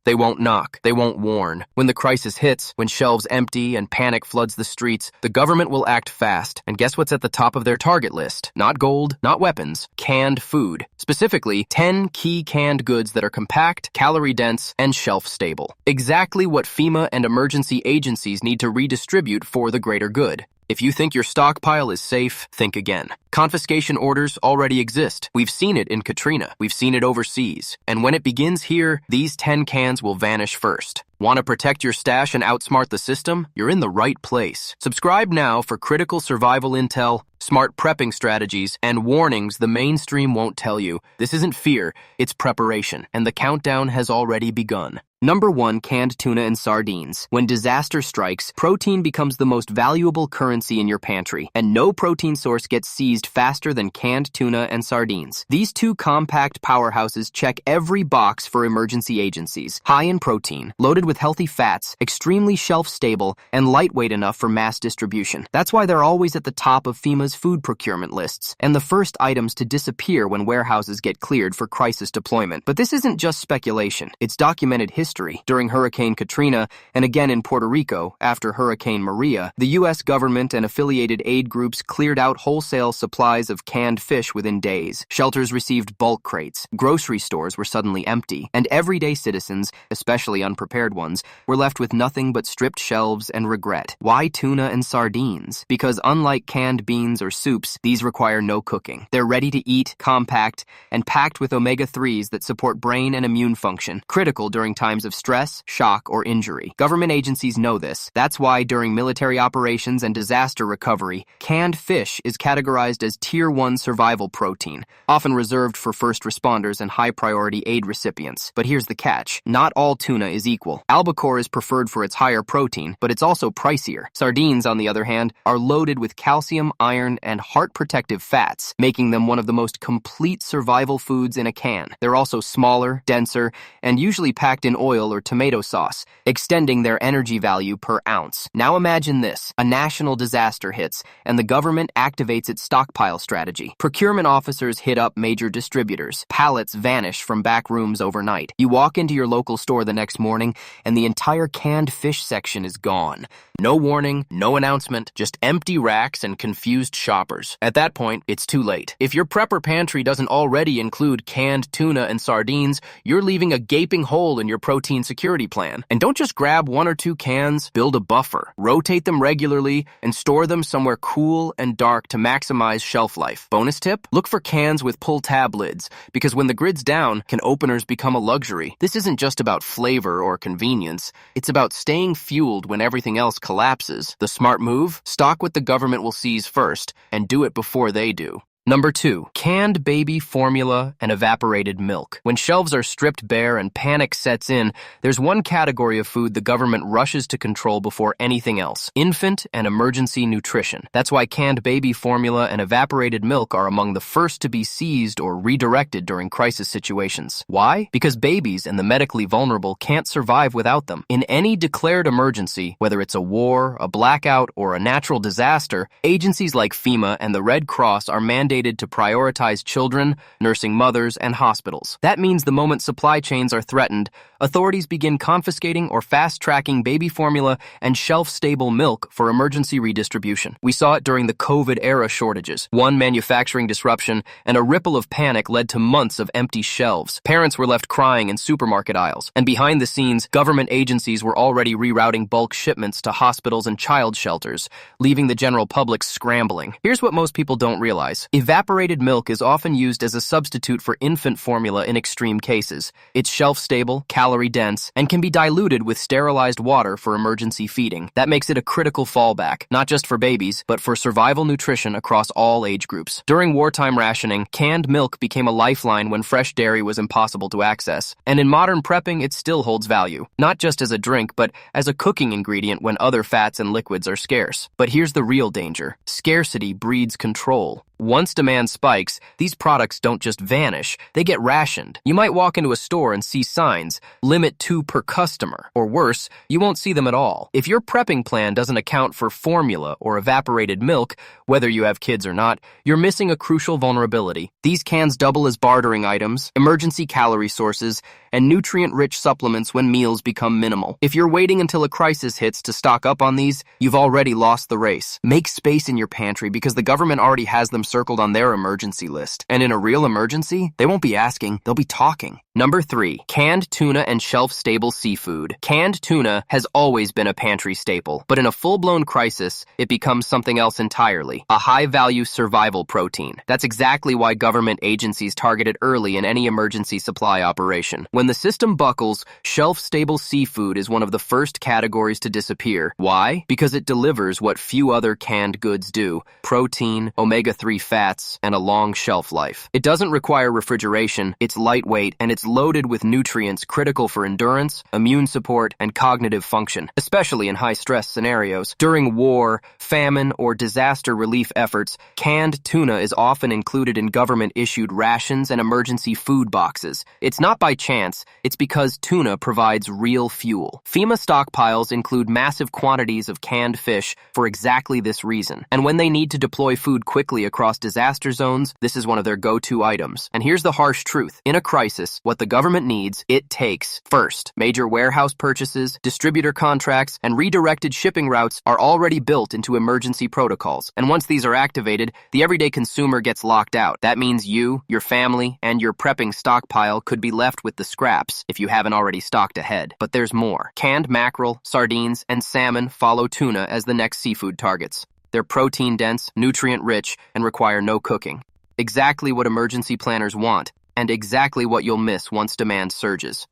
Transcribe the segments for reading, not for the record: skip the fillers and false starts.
They won't knock. They won't warn. When the crisis hits, when shelves empty and panic floods the streets, the government will act fast. And guess what's at the top of their target list? Not gold, not weapons, canned food. Specifically, 10 key canned goods that are compact, calorie-dense, and shelf-stable. Exactly what FEMA and emergency agencies need to redistribute for the greater good. If you think your stockpile is safe, think again. Confiscation orders already exist. We've seen it in Katrina. We've seen it overseas. And when it begins here, these 10 cans will vanish first. Want to protect your stash and outsmart the system? You're in the right place. Subscribe now for critical survival intel, smart prepping strategies, and warnings the mainstream won't tell you. This isn't fear, it's preparation, and the countdown has already begun. Number 1, canned tuna and sardines. When disaster strikes, protein becomes the most valuable currency in your pantry, and no protein source gets seized faster than canned tuna and sardines. These two compact powerhouses check every box for emergency agencies. High in protein, loaded with healthy fats, extremely shelf-stable, and lightweight enough for mass distribution. That's why they're always at the top of FEMA's food procurement lists, and the first items to disappear when warehouses get cleared for crisis deployment. But this isn't just speculation. It's documented history. During Hurricane Katrina, and again in Puerto Rico after Hurricane Maria, the U.S. government and affiliated aid groups cleared out wholesale supplies of canned fish within days. Shelters received bulk crates, grocery stores were suddenly empty, and everyday citizens, especially unprepared ones, were left with nothing but stripped shelves and regret. Why tuna and sardines? Because unlike canned beans or soups, these require no cooking. They're ready to eat, compact, and packed with omega-3s that support brain and immune function, critical during times of stress, shock, or injury. Government agencies know this. That's why during military operations and disaster recovery, canned fish is categorized as Tier 1 survival protein, often reserved for first responders and high-priority aid recipients. But here's the catch. Not all tuna is equal. Albacore is preferred for its higher protein, but it's also pricier. Sardines, on the other hand, are loaded with calcium, iron, and heart-protective fats, making them one of the most complete survival foods in a can. They're also smaller, denser, and usually packed in oil or tomato sauce, extending their energy value per ounce. Now imagine this. A national disaster hits, and the government activates its stockpile strategy. Procurement officers hit up major distributors. Pallets vanish from back rooms overnight. You walk into your local store the next morning, and the entire canned fish section is gone. No warning, no announcement, just empty racks and confused shoppers. At that point, it's too late. If your prepper pantry doesn't already include canned tuna and sardines, you're leaving a gaping hole in your protein security plan. And don't just grab 1 or 2 cans, build a buffer. Rotate them regularly and store them somewhere cool and dark to maximize shelf life. Bonus tip? Look for cans with pull-tab lids, because when the grid's down, can openers become a luxury. This isn't just about flavor or convenience. It's about staying fueled when everything else collapses. The smart move? Stock what the government will seize first, and do it before they do. Number 2, canned baby formula and evaporated milk. When shelves are stripped bare and panic sets in, there's one category of food the government rushes to control before anything else: infant and emergency nutrition. That's why canned baby formula and evaporated milk are among the first to be seized or redirected during crisis situations. Why? Because babies and the medically vulnerable can't survive without them. In any declared emergency, whether it's a war, a blackout, or a natural disaster, agencies like FEMA and the Red Cross are mandated to prioritize children, nursing mothers, and hospitals. That means the moment supply chains are threatened, authorities begin confiscating or fast-tracking baby formula and shelf-stable milk for emergency redistribution. We saw it during the COVID-era shortages. One manufacturing disruption and a ripple of panic led to months of empty shelves. Parents were left crying in supermarket aisles. And behind the scenes, government agencies were already rerouting bulk shipments to hospitals and child shelters, leaving the general public scrambling. Here's what most people don't realize. Evaporated milk is often used as a substitute for infant formula in extreme cases. It's shelf-stable, calorie-dense, and can be diluted with sterilized water for emergency feeding. That makes it a critical fallback, not just for babies, but for survival nutrition across all age groups. During wartime rationing, canned milk became a lifeline when fresh dairy was impossible to access. And in modern prepping, it still holds value, not just as a drink, but as a cooking ingredient when other fats and liquids are scarce. But here's the real danger. Scarcity breeds control. Once demand spikes, these products don't just vanish, they get rationed. You might walk into a store and see signs, limit 2 per customer, or worse, you won't see them at all. If your prepping plan doesn't account for formula or evaporated milk, whether you have kids or not, you're missing a crucial vulnerability. These cans double as bartering items, emergency calorie sources, and nutrient-rich supplements when meals become minimal. If you're waiting until a crisis hits to stock up on these, you've already lost the race. Make space in your pantry because the government already has them circled on their emergency list. And in a real emergency, they won't be asking, they'll be talking. Number 3, canned tuna and shelf-stable seafood. Canned tuna has always been a pantry staple, but in a full-blown crisis, it becomes something else entirely, a high-value survival protein. That's exactly why government agencies target it early in any emergency supply operation. When the system buckles, shelf-stable seafood is one of the first categories to disappear. Why? Because it delivers what few other canned goods do: protein, omega-3 fats, and a long shelf life. It doesn't require refrigeration, it's lightweight, and it's loaded with nutrients critical for endurance, immune support, and cognitive function, especially in high-stress scenarios. During war, famine, or disaster relief efforts, canned tuna is often included in government-issued rations and emergency food boxes. It's not by chance, it's because tuna provides real fuel. FEMA stockpiles include massive quantities of canned fish for exactly this reason. And when they need to deploy food quickly across disaster zones, this is one of their go-to items. And here's the harsh truth. In a crisis, what the government needs, it takes. First, major warehouse purchases, distributor contracts, and redirected shipping routes are already built into emergency protocols. And once these are activated, the everyday consumer gets locked out. That means you, your family, and your prepping stockpile could be left with the scraps if you haven't already stocked ahead. But there's more. Canned mackerel, sardines, and salmon follow tuna as the next seafood targets. They're protein-dense, nutrient-rich, and require no cooking. Exactly what emergency planners want, and exactly what you'll miss once demand surges.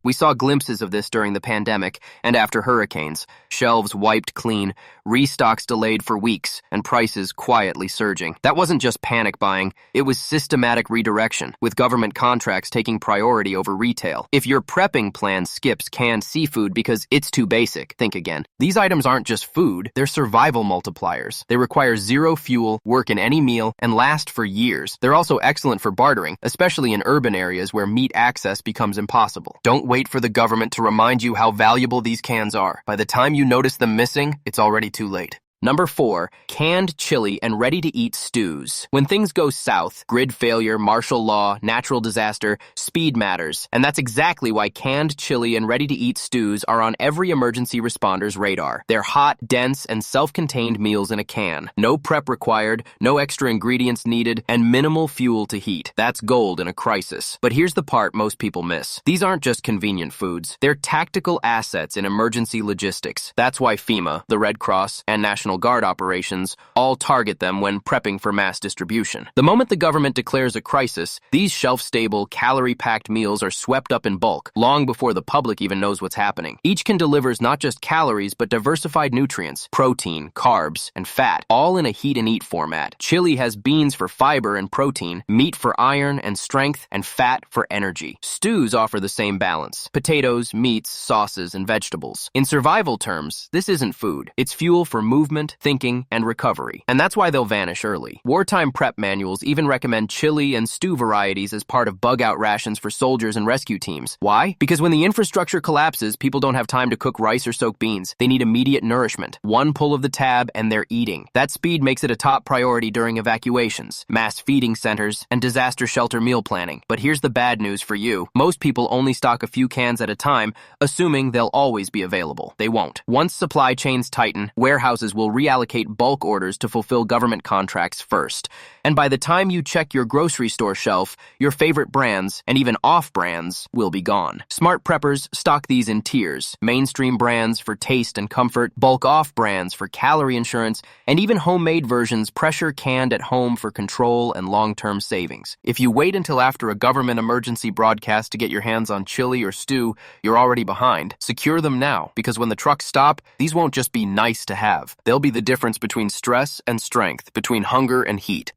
We saw glimpses of this during the pandemic and after hurricanes, shelves wiped clean, restocks delayed for weeks, and prices quietly surging. That wasn't just panic buying, it was systematic redirection, with government contracts taking priority over retail. If your prepping plan skips canned seafood because it's too basic, think again. These items aren't just food, they're survival multipliers. They require zero fuel, work in any meal, and last for years. They're also excellent for bartering, especially in urban areas where meat access becomes impossible. Don't wait for the government to remind you how valuable these cans are. By the time you notice them missing, it's already too late. Number 4, canned chili and ready-to-eat stews. When things go south, grid failure, martial law, natural disaster, speed matters. And that's exactly why canned chili and ready-to-eat stews are on every emergency responder's radar. They're hot, dense, and self-contained meals in a can. No prep required, no extra ingredients needed, and minimal fuel to heat. That's gold in a crisis. But here's the part most people miss. These aren't just convenient foods. They're tactical assets in emergency logistics. That's why FEMA, the Red Cross, and National Guard operations all target them when prepping for mass distribution. The moment the government declares a crisis, these shelf-stable, calorie-packed meals are swept up in bulk, long before the public even knows what's happening. Each can delivers not just calories, but diversified nutrients, protein, carbs, and fat, all in a heat-and-eat format. Chili has beans for fiber and protein, meat for iron and strength, and fat for energy. Stews offer the same balance: potatoes, meats, sauces, and vegetables. In survival terms, this isn't food. It's fuel for movement, thinking, and recovery. And that's why they'll vanish early. Wartime prep manuals even recommend chili and stew varieties as part of bug-out rations for soldiers and rescue teams. Why? Because when the infrastructure collapses, people don't have time to cook rice or soak beans. They need immediate nourishment. One pull of the tab and they're eating. That speed makes it a top priority during evacuations, mass feeding centers, and disaster shelter meal planning. But here's the bad news for you. Most people only stock a few cans at a time, assuming they'll always be available. They won't. Once supply chains tighten, warehouses will reallocate bulk orders to fulfill government contracts first. And by the time you check your grocery store shelf, your favorite brands, and even off-brands, will be gone. Smart preppers stock these in tiers: mainstream brands for taste and comfort, bulk off-brands for calorie insurance, and even homemade versions pressure canned at home for control and long-term savings. If you wait until after a government emergency broadcast to get your hands on chili or stew, you're already behind. Secure them now, because when the trucks stop, these won't just be nice to have. They'll be the difference between stress and strength, between hunger and heat.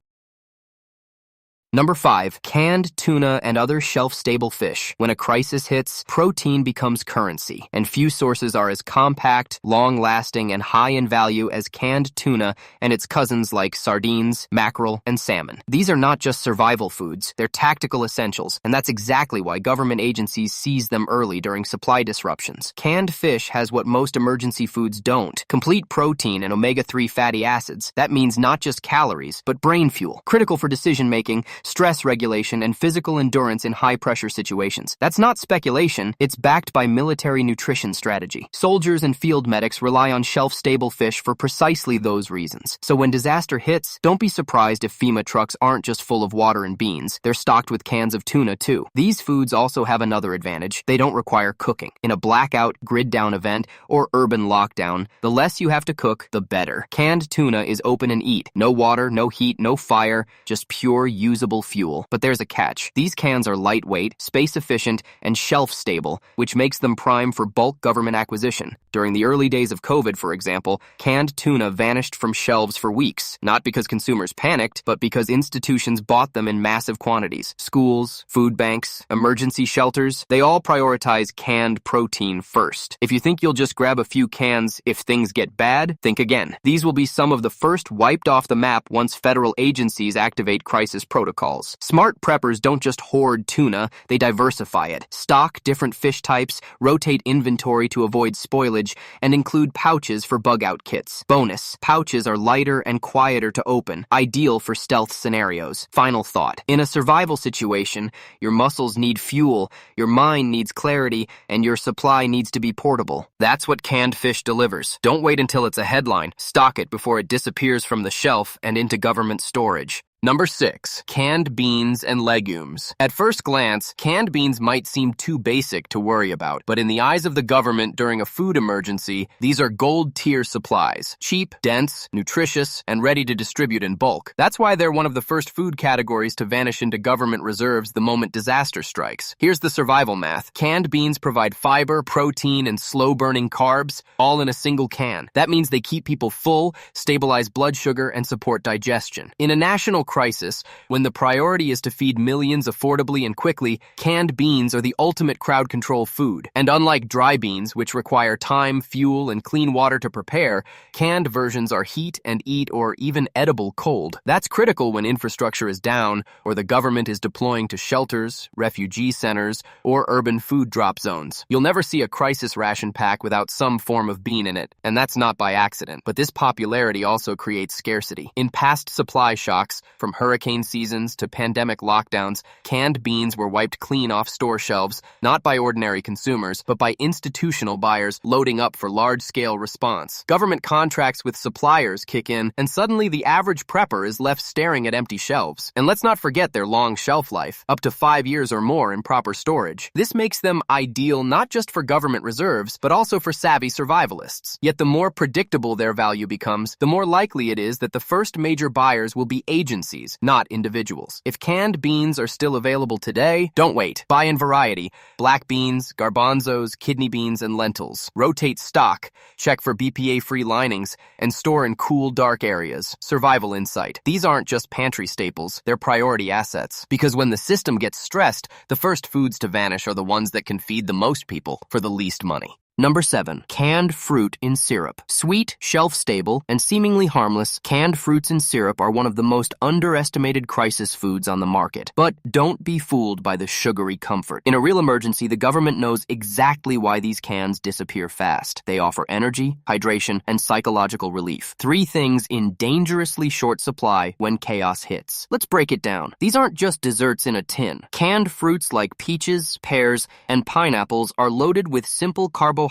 Number 5, canned tuna and other shelf-stable fish. When a crisis hits, protein becomes currency, and few sources are as compact, long-lasting, and high in value as canned tuna and its cousins like sardines, mackerel, and salmon. These are not just survival foods, they're tactical essentials, and that's exactly why government agencies seize them early during supply disruptions. Canned fish has what most emergency foods don't: complete protein and omega-3 fatty acids. That means not just calories, but brain fuel, critical for decision-making, stress regulation, and physical endurance in high-pressure situations. That's not speculation, it's backed by military nutrition strategy. Soldiers and field medics rely on shelf-stable fish for precisely those reasons. So when disaster hits, don't be surprised if FEMA trucks aren't just full of water and beans. They're stocked with cans of tuna, too. These foods also have another advantage: they don't require cooking. In a blackout, grid-down event, or urban lockdown, the less you have to cook, the better. Canned tuna is open and eat. No water, no heat, no fire, just pure, usable fuel. But there's a catch. These cans are lightweight, space-efficient, and shelf-stable, which makes them prime for bulk government acquisition. During the early days of COVID, for example, canned tuna vanished from shelves for weeks, not because consumers panicked, but because institutions bought them in massive quantities. Schools, food banks, emergency shelters, they all prioritize canned protein first. If you think you'll just grab a few cans if things get bad, think again. These will be some of the first wiped off the map once federal agencies activate crisis protocols. Smart preppers don't just hoard tuna, they diversify it. Stock different fish types, rotate inventory to avoid spoilage, and include pouches for bug-out kits. Bonus, pouches are lighter and quieter to open, ideal for stealth scenarios. Final thought: in a survival situation, your muscles need fuel, your mind needs clarity, and your supply needs to be portable. That's what canned fish delivers. Don't wait until it's a headline. Stock it before it disappears from the shelf and into government storage. Number 6, canned beans and legumes. At first glance, canned beans might seem too basic to worry about, but in the eyes of the government during a food emergency, these are gold-tier supplies. Cheap, dense, nutritious, and ready to distribute in bulk. That's why they're one of the first food categories to vanish into government reserves the moment disaster strikes. Here's the survival math. Canned beans provide fiber, protein, and slow-burning carbs, all in a single can. That means they keep people full, stabilize blood sugar, and support digestion. In a national crisis, when the priority is to feed millions affordably and quickly, canned beans are the ultimate crowd control food. And unlike dry beans, which require time, fuel, and clean water to prepare, canned versions are heat and eat or even edible cold. That's critical when infrastructure is down or the government is deploying to shelters, refugee centers, or urban food drop zones. You'll never see a crisis ration pack without some form of bean in it, and that's not by accident. But this popularity also creates scarcity. In past supply shocks, from hurricane seasons to pandemic lockdowns, canned beans were wiped clean off store shelves, not by ordinary consumers, but by institutional buyers loading up for large-scale response. Government contracts with suppliers kick in, and suddenly the average prepper is left staring at empty shelves. And let's not forget their long shelf life, up to 5 years or more in proper storage. This makes them ideal not just for government reserves, but also for savvy survivalists. Yet the more predictable their value becomes, the more likely it is that the first major buyers will be agencies, not individuals. If canned beans are still available today, don't wait. Buy in variety: black beans, garbanzos, kidney beans, and lentils. Rotate stock, check for BPA-free linings, and store in cool, dark areas. Survival insight: these aren't just pantry staples, they're priority assets. Because when the system gets stressed, the first foods to vanish are the ones that can feed the most people for the least money. Number 7, canned fruit in syrup. Sweet, shelf-stable, and seemingly harmless, canned fruits in syrup are one of the most underestimated crisis foods on the market. But don't be fooled by the sugary comfort. In a real emergency, the government knows exactly why these cans disappear fast. They offer energy, hydration, and psychological relief. 3 things in dangerously short supply when chaos hits. Let's break it down. These aren't just desserts in a tin. Canned fruits like peaches, pears, and pineapples are loaded with simple carbohydrates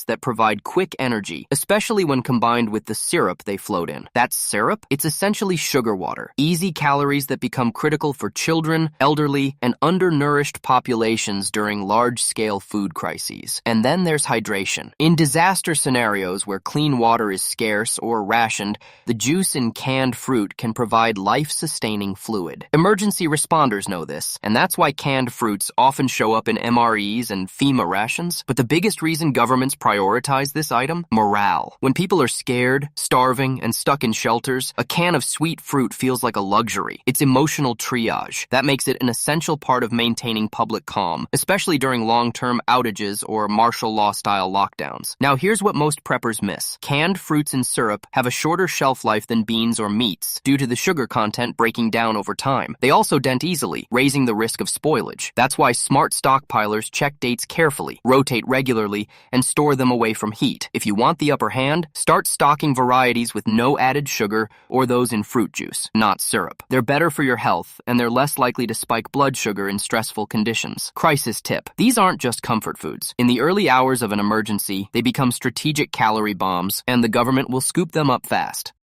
that provide quick energy, especially when combined with the syrup they float in. That syrup? It's essentially sugar water. Easy calories that become critical for children, elderly, and undernourished populations during large-scale food crises. And then there's hydration. In disaster scenarios where clean water is scarce or rationed, the juice in canned fruit can provide life-sustaining fluid. Emergency responders know this, and that's why canned fruits often show up in MREs and FEMA rations. But the biggest reason reason governments prioritize this item? Morale. When people are scared, starving, and stuck in shelters, a can of sweet fruit feels like a luxury. It's emotional triage. That makes it an essential part of maintaining public calm, especially during long-term outages or martial law-style lockdowns. Now here's what most preppers miss. Canned fruits and syrup have a shorter shelf life than beans or meats due to the sugar content breaking down over time. They also dent easily, raising the risk of spoilage. That's why smart stockpilers check dates carefully, rotate regularly, and store them away from heat. If you want the upper hand, start stocking varieties with no added sugar or those in fruit juice, not syrup. They're better for your health, and they're less likely to spike blood sugar in stressful conditions. Crisis tip. These aren't just comfort foods. In the early hours of an emergency, they become strategic calorie bombs, and the government will scoop them up fast.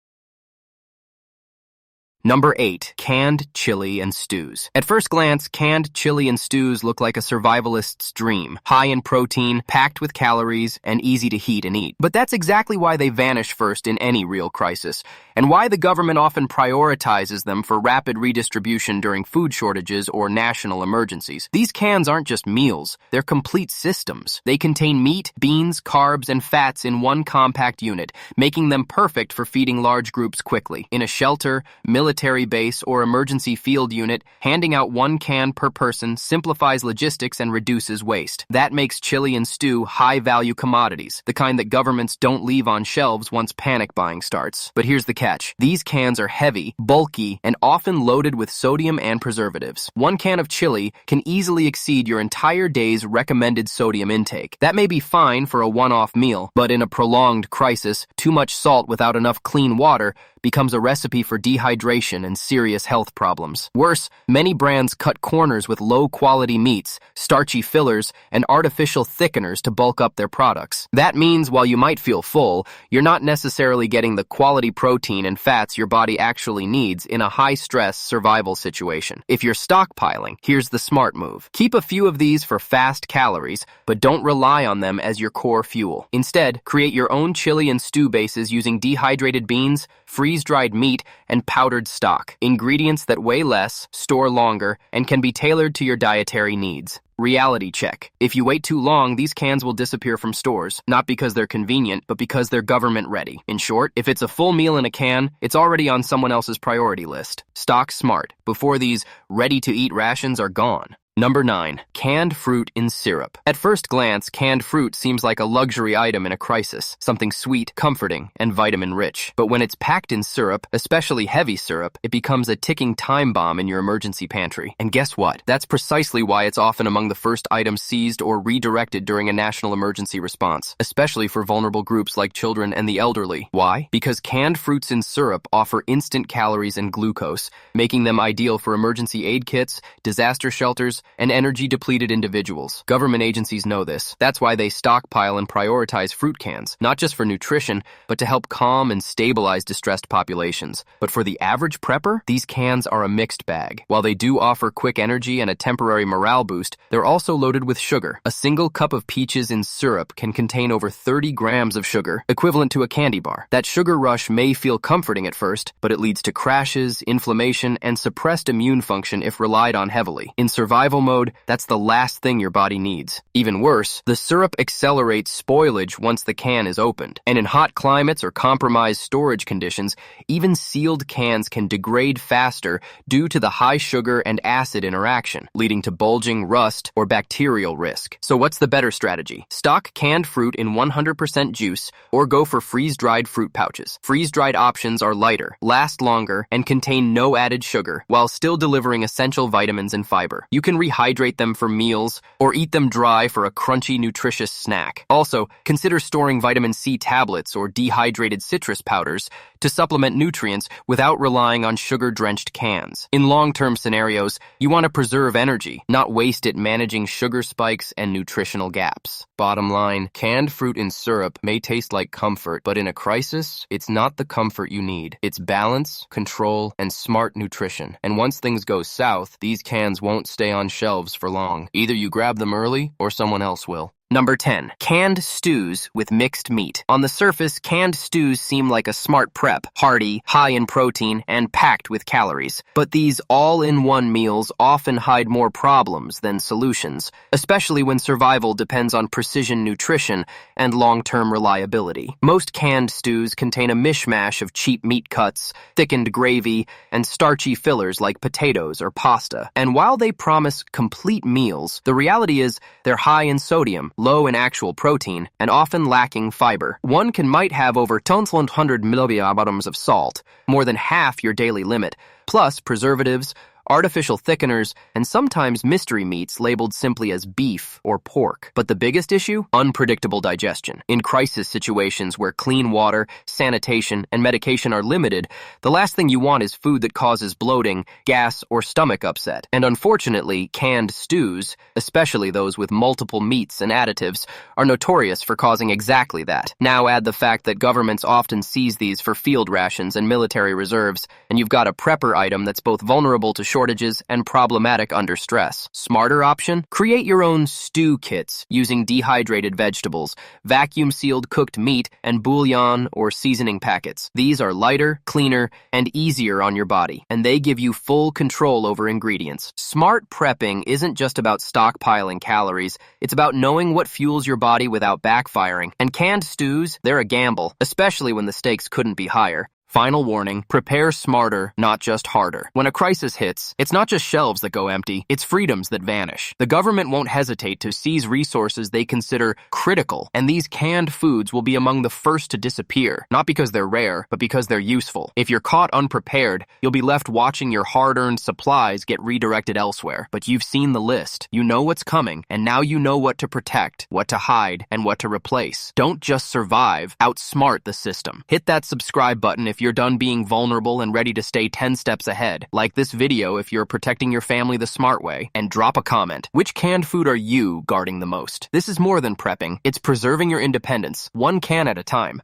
Number 8. Canned chili and stews. At first glance, canned chili and stews look like a survivalist's dream, high in protein, packed with calories, and easy to heat and eat. But that's exactly why they vanish first in any real crisis, and why the government often prioritizes them for rapid redistribution during food shortages or national emergencies. These cans aren't just meals, they're complete systems. They contain meat, beans, carbs, and fats in one compact unit, making them perfect for feeding large groups quickly. In a shelter, military base, or emergency field unit, handing out one can per person simplifies logistics and reduces waste. That makes chili and stew high-value commodities, the kind that governments don't leave on shelves once panic buying starts. But here's the catch. These cans are heavy, bulky, and often loaded with sodium and preservatives. One can of chili can easily exceed your entire day's recommended sodium intake. That may be fine for a one-off meal, but in a prolonged crisis, too much salt without enough clean water becomes a recipe for dehydration and serious health problems. Worse, many brands cut corners with low-quality meats, starchy fillers, and artificial thickeners to bulk up their products. That means while you might feel full, you're not necessarily getting the quality protein and fats your body actually needs in a high-stress survival situation. If you're stockpiling, here's the smart move. Keep a few of these for fast calories, but don't rely on them as your core fuel. Instead, create your own chili and stew bases using dehydrated beans, freeze-dried meat, and powdered stock. Ingredients that weigh less, store longer, and can be tailored to your dietary needs. Reality check. If you wait too long, these cans will disappear from stores, not because they're convenient, but because they're government ready. In short, if it's a full meal in a can, it's already on someone else's priority list. Stock smart, before these ready-to-eat rations are gone. Number 9. Canned fruit in syrup. At first glance, canned fruit seems like a luxury item in a crisis, something sweet, comforting, and vitamin-rich. But when it's packed in syrup, especially heavy syrup, it becomes a ticking time bomb in your emergency pantry. And guess what? That's precisely why it's often among the first items seized or redirected during a national emergency response, especially for vulnerable groups like children and the elderly. Why? Because canned fruits in syrup offer instant calories and glucose, making them ideal for emergency aid kits, disaster shelters, and energy-depleted individuals. Government agencies know this. That's why they stockpile and prioritize fruit cans, not just for nutrition, but to help calm and stabilize distressed populations. But for the average prepper, these cans are a mixed bag. While they do offer quick energy and a temporary morale boost, they're also loaded with sugar. A single cup of peaches in syrup can contain over 30 grams of sugar, equivalent to a candy bar. That sugar rush may feel comforting at first, but it leads to crashes, inflammation, and suppressed immune function if relied on heavily. In survival mode, that's the last thing your body needs. Even worse, the syrup accelerates spoilage once the can is opened. And in hot climates or compromised storage conditions, even sealed cans can degrade faster due to the high sugar and acid interaction, leading to bulging, rust, or bacterial risk. So what's the better strategy? Stock canned fruit in 100% juice, or go for freeze-dried fruit pouches. Freeze-dried options are lighter, last longer, and contain no added sugar, while still delivering essential vitamins and fiber. You can rehydrate them for meals, or eat them dry for a crunchy, nutritious snack. Also, consider storing vitamin C tablets or dehydrated citrus powders to supplement nutrients without relying on sugar-drenched cans. In long-term scenarios, you want to preserve energy, not waste it managing sugar spikes and nutritional gaps. Bottom line, canned fruit in syrup may taste like comfort, but in a crisis, it's not the comfort you need. It's balance, control, and smart nutrition. And once things go south, these cans won't stay on shelves for long. Either you grab them early, or someone else will. Number 10. Canned stews with mixed meat. On the surface, canned stews seem like a smart prep, hearty, high in protein, and packed with calories. But these all-in-one meals often hide more problems than solutions, especially when survival depends on precision nutrition and long-term reliability. Most canned stews contain a mishmash of cheap meat cuts, thickened gravy, and starchy fillers like potatoes or pasta. And while they promise complete meals, the reality is they're high in sodium, low in actual protein, and often lacking fiber. One might have over 100 milligrams of salt, more than half your daily limit, plus preservatives, artificial thickeners, and sometimes mystery meats labeled simply as beef or pork. But the biggest issue? Unpredictable digestion. In crisis situations where clean water, sanitation, and medication are limited, the last thing you want is food that causes bloating, gas, or stomach upset. And unfortunately, canned stews, especially those with multiple meats and additives, are notorious for causing exactly that. Now add the fact that governments often seize these for field rations and military reserves, and you've got a prepper item that's both vulnerable to shortages and problematic under stress. Smarter option? Create your own stew kits using dehydrated vegetables, vacuum-sealed cooked meat, and bouillon or seasoning packets. These are lighter, cleaner, and easier on your body, and they give you full control over ingredients. Smart prepping isn't just about stockpiling calories, it's about knowing what fuels your body without backfiring. And canned stews, they're a gamble, especially when the stakes couldn't be higher. Final warning, prepare smarter, not just harder. When a crisis hits, it's not just shelves that go empty, it's freedoms that vanish. The government won't hesitate to seize resources they consider critical, and these canned foods will be among the first to disappear, not because they're rare, but because they're useful. If you're caught unprepared, you'll be left watching your hard-earned supplies get redirected elsewhere. But you've seen the list, you know what's coming, and now you know what to protect, what to hide, and what to replace. Don't just survive, outsmart the system. Hit that subscribe button if you're done being vulnerable and ready to stay 10 steps ahead. Like this video if you're protecting your family the smart way, and drop a comment. Which canned food are you guarding the most? This is more than prepping, it's preserving your independence, one can at a time.